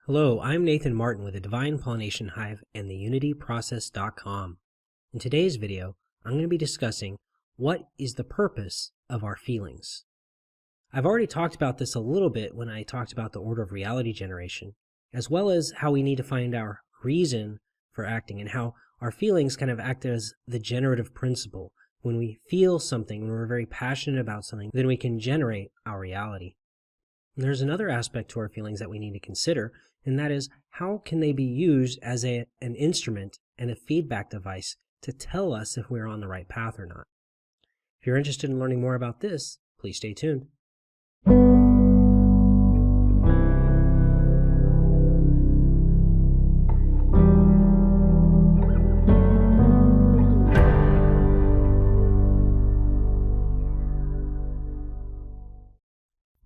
Hello, I'm Nathan Martin with the Divine Pollination Hive and the UnityProcess.com. In today's video, I'm going to be discussing what is the purpose of our feelings. I've already talked about this a little bit when I talked about the order of reality generation, as well as how we need to find our reason for acting and how our feelings kind of act as the generative principle. When we feel something, when we're very passionate about something, then we can generate our reality. And there's another aspect to our feelings that we need to consider, and that is how can they be used as an instrument and a feedback device to tell us if we're on the right path or not. If you're interested in learning more about this, please stay tuned.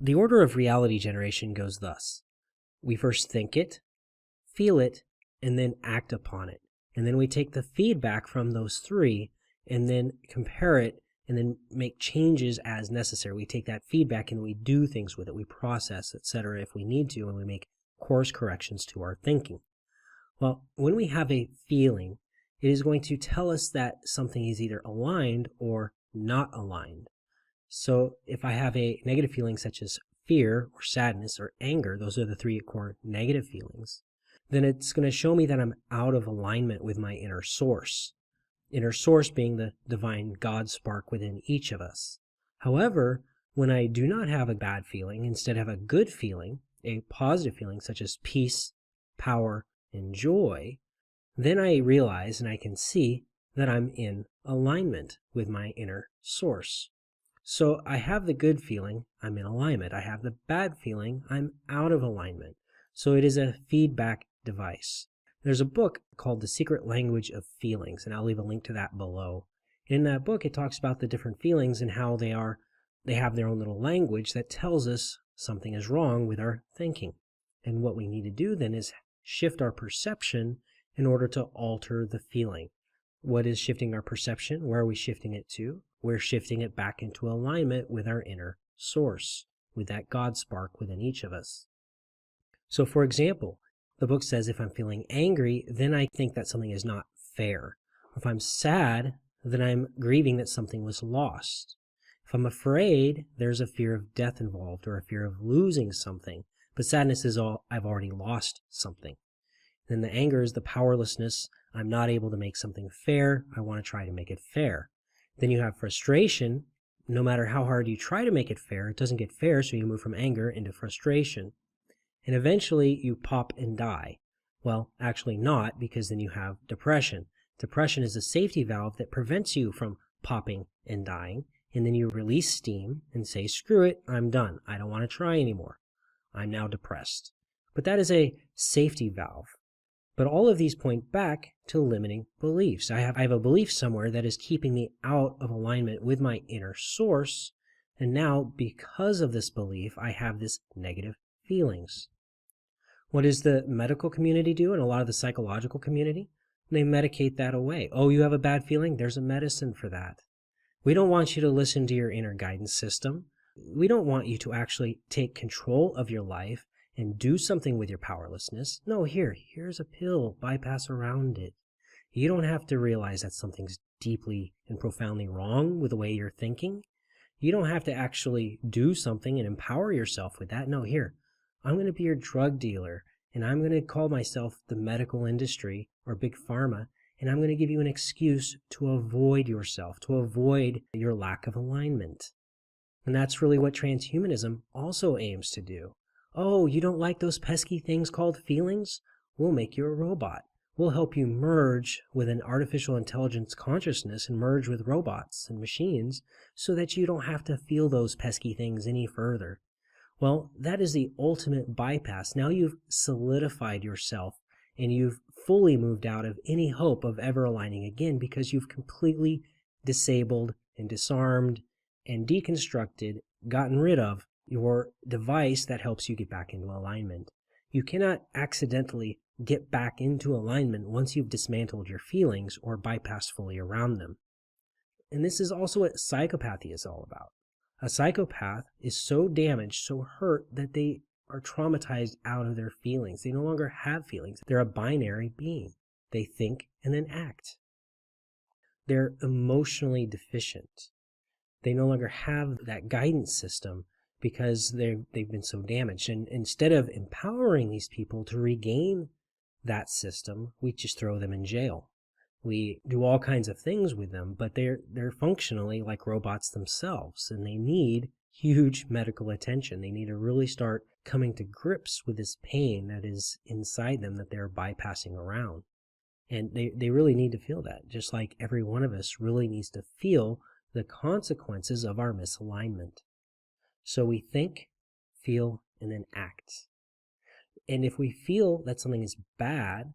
The order of reality generation goes thus. We first think it, feel it, and then act upon it. And then we take the feedback from those three and then compare it and then make changes as necessary. We take that feedback and we do things with it. We process, etc. if we need to, and we make course corrections to our thinking. Well, when we have a feeling, it is going to tell us that something is either aligned or not aligned. So if I have a negative feeling such as fear or sadness or anger, those are the three core negative feelings, then it's going to show me that I'm out of alignment with my inner source. Inner source being the divine God spark within each of us. However, when I do not have a bad feeling, instead have a good feeling, a positive feeling such as peace, power, and joy, then I realize and I can see that I'm in alignment with my inner source. So I have the good feeling, I'm in alignment. I have the bad feeling, I'm out of alignment. So it is a feedback device. There's a book called The Secret Language of Feelings, and I'll leave a link to that below. In that book, it talks about the different feelings and how they have their own little language that tells us something is wrong with our thinking. And what we need to do then is shift our perception in order to alter the feeling. What is shifting our perception? Where are we shifting it to? We're shifting it back into alignment with our inner source, with that God spark within each of us. So for example, the book says if I'm feeling angry, then I think that something is not fair. If I'm sad, then I'm grieving that something was lost. If I'm afraid, there's a fear of death involved or a fear of losing something. But sadness is I've already lost something. Then the anger is the powerlessness. I'm not able to make something fair. I want to try to make it fair. Then you have frustration. No matter how hard you try to make it fair, it doesn't get fair, so you move from anger into frustration. And eventually you pop and die. Well, actually not, because then you have depression. Depression is a safety valve that prevents you from popping and dying, and then you release steam and say, screw it, I'm done. I don't want to try anymore. I'm now depressed. But that is a safety valve. But all of these point back to limiting beliefs. I have a belief somewhere that is keeping me out of alignment with my inner source, and now because of this belief, I have this negative feelings. What does the medical community do and a lot of the psychological community? They medicate that away. Oh, you have a bad feeling? There's a medicine for that. We don't want you to listen to your inner guidance system. We don't want you to actually take control of your life and do something with your powerlessness. No, here's a pill, bypass around it. You don't have to realize that something's deeply and profoundly wrong with the way you're thinking. You don't have to actually do something and empower yourself with that. No, I'm going to be your drug dealer, and I'm going to call myself the medical industry or big pharma, and I'm going to give you an excuse to avoid yourself, to avoid your lack of alignment. And that's really what transhumanism also aims to do. Oh, you don't like those pesky things called feelings? We'll make you a robot. We'll help you merge with an artificial intelligence consciousness and merge with robots and machines so that you don't have to feel those pesky things any further. Well, that is the ultimate bypass. Now you've solidified yourself and you've fully moved out of any hope of ever aligning again because you've completely disabled and disarmed and deconstructed, gotten rid of your device that helps you get back into alignment. You cannot accidentally get back into alignment once you've dismantled your feelings or bypassed fully around them. And this is also what psychopathy is all about. A psychopath is so damaged, so hurt, that they are traumatized out of their feelings. They no longer have feelings. They're a binary being. They think and then act. They're emotionally deficient. They no longer have that guidance system because they've been so damaged. And instead of empowering these people to regain that system, we just throw them in jail. We do all kinds of things with them, but they're functionally like robots themselves, and they need huge medical attention. They need to really start coming to grips with this pain that is inside them that they're bypassing around. And they really need to feel that, just like every one of us really needs to feel the consequences of our misalignment. So we think, feel, and then act. And if we feel that something is bad,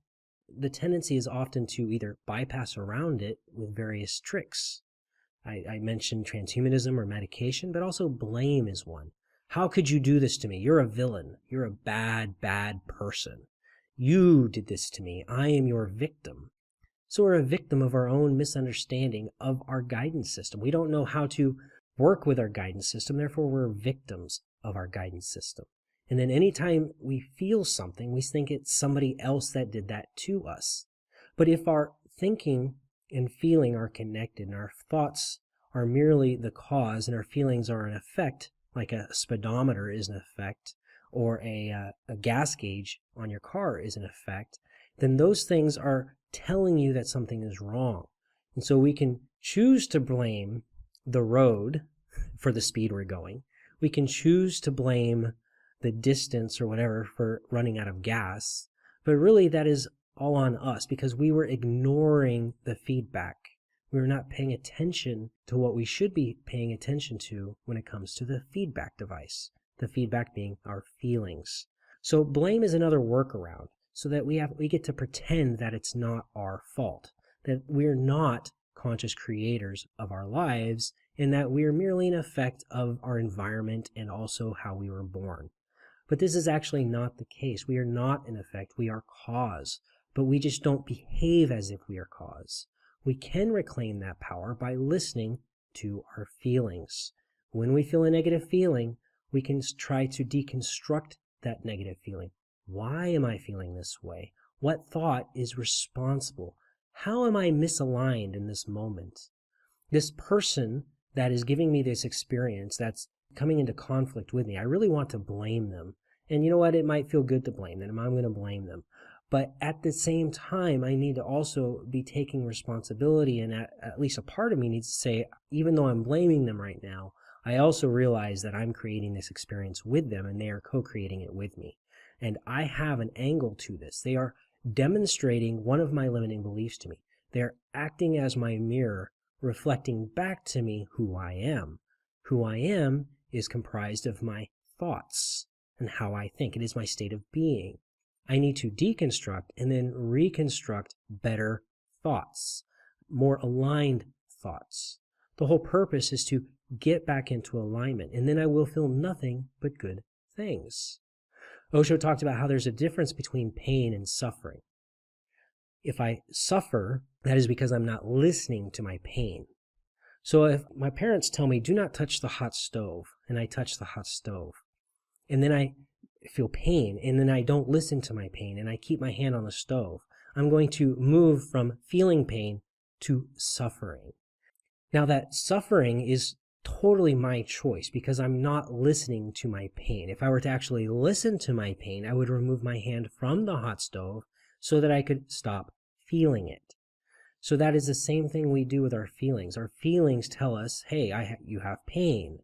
the tendency is often to either bypass around it with various tricks. I mentioned transhumanism or medication, but also blame is one. How could you do this to me? You're a villain. You're a bad, bad person. You did this to me. I am your victim. So we're a victim of our own misunderstanding of our guidance system. We don't know how to work with our guidance system, therefore we're victims of our guidance system. And then anytime we feel something, we think it's somebody else that did that to us. But if our thinking and feeling are connected, and our thoughts are merely the cause, and our feelings are an effect, like a speedometer is an effect, or a gas gauge on your car is an effect, then those things are telling you that something is wrong. And so we can choose to blame the road for the speed we're going. We can choose to blame the distance or whatever for running out of gas. But really that is all on us because we were ignoring the feedback. We were not paying attention to what we should be paying attention to when it comes to the feedback device. The feedback being our feelings. So blame is another workaround so that we get to pretend that it's not our fault, that we're not conscious creators of our lives, and that we are merely an effect of our environment and also how we were born. But this is actually not the case. We are not an effect, we are cause, but we just don't behave as if we are cause. We can reclaim that power by listening to our feelings. When we feel a negative feeling, we can try to deconstruct that negative feeling. Why am I feeling this way? What thought is responsible? How am I misaligned in this moment? This person that is giving me this experience that's coming into conflict with me, I really want to blame them. And you know what? It might feel good to blame them. I'm going to blame them. But at the same time, I need to also be taking responsibility, and at least a part of me needs to say, even though I'm blaming them right now, I also realize that I'm creating this experience with them and they are co-creating it with me. And I have an angle to this. They are demonstrating one of my limiting beliefs to me. They're acting as my mirror, reflecting back to me who I am. Who I am is comprised of my thoughts and how I think. It is my state of being. I need to deconstruct and then reconstruct better thoughts, more aligned thoughts. The whole purpose is to get back into alignment, and then I will feel nothing but good things. Osho talked about how there's a difference between pain and suffering. If I suffer, that is because I'm not listening to my pain. So if my parents tell me, do not touch the hot stove, and I touch the hot stove, and then I feel pain, and then I don't listen to my pain, and I keep my hand on the stove, I'm going to move from feeling pain to suffering. Now that suffering is totally my choice because I'm not listening to my pain. If I were to actually listen to my pain, I would remove my hand from the hot stove so that I could stop feeling it. So that is the same thing we do with our feelings. Our feelings tell us, hey, you have pain.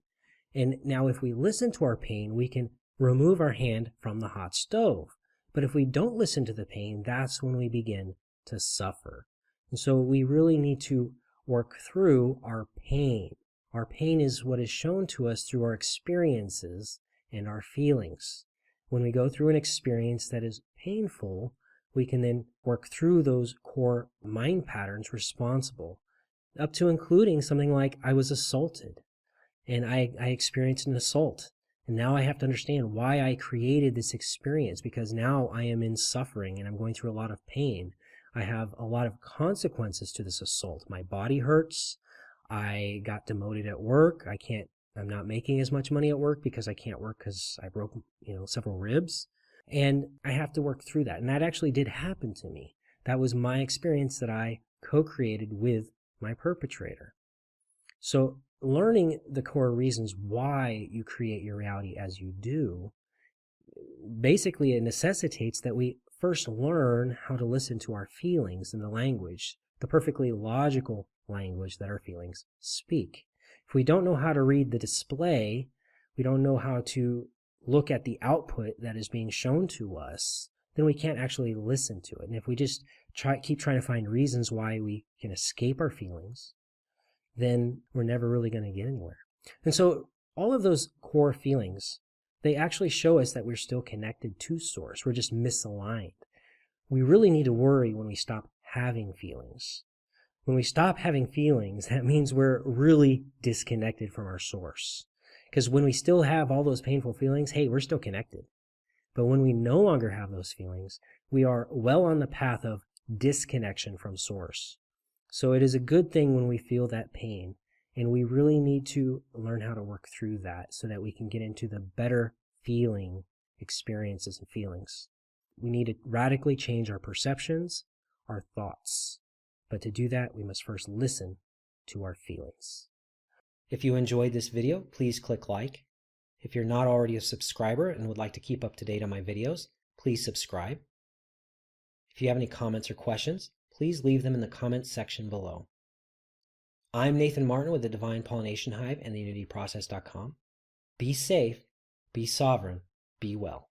And now if we listen to our pain, we can remove our hand from the hot stove. But if we don't listen to the pain, that's when we begin to suffer. And so we really need to work through our pain. Our pain is what is shown to us through our experiences and our feelings. When we go through an experience that is painful, we can then work through those core mind patterns responsible, up to including something like I was assaulted and I experienced an assault. And now I have to understand why I created this experience, because now I am in suffering and I'm going through a lot of pain. I have a lot of consequences to this assault. My body hurts. I got demoted at work. I can't I'm not making as much money at work because I can't work because I broke, several ribs. And I have to work through that. And that actually did happen to me. That was my experience that I co-created with my perpetrator. So learning the core reasons why you create your reality as you do, basically it necessitates that we first learn how to listen to our feelings and the language, the perfectly logical language that our feelings speak. If we don't know how to read the display, we don't know how to look at the output that is being shown to us, then we can't actually listen to it. And if we just keep trying to find reasons why we can escape our feelings, then we're never really going to get anywhere. And so all of those core feelings, they actually show us that we're still connected to source. We're just misaligned. We really need to worry when we stop having feelings. When we stop having feelings, that means we're really disconnected from our source. Because when we still have all those painful feelings, hey, we're still connected. But when we no longer have those feelings, we are well on the path of disconnection from source. So it is a good thing when we feel that pain, and we really need to learn how to work through that so that we can get into the better feeling experiences and feelings. We need to radically change our perceptions, our thoughts. But to do that, we must first listen to our feelings. If you enjoyed this video, please click like. If you're not already a subscriber and would like to keep up to date on my videos, please subscribe. If you have any comments or questions, please leave them in the comments section below. I'm Nathan Martin with the Divine Pollination Hive and the UnityProcess.com. Be safe, be sovereign, be well.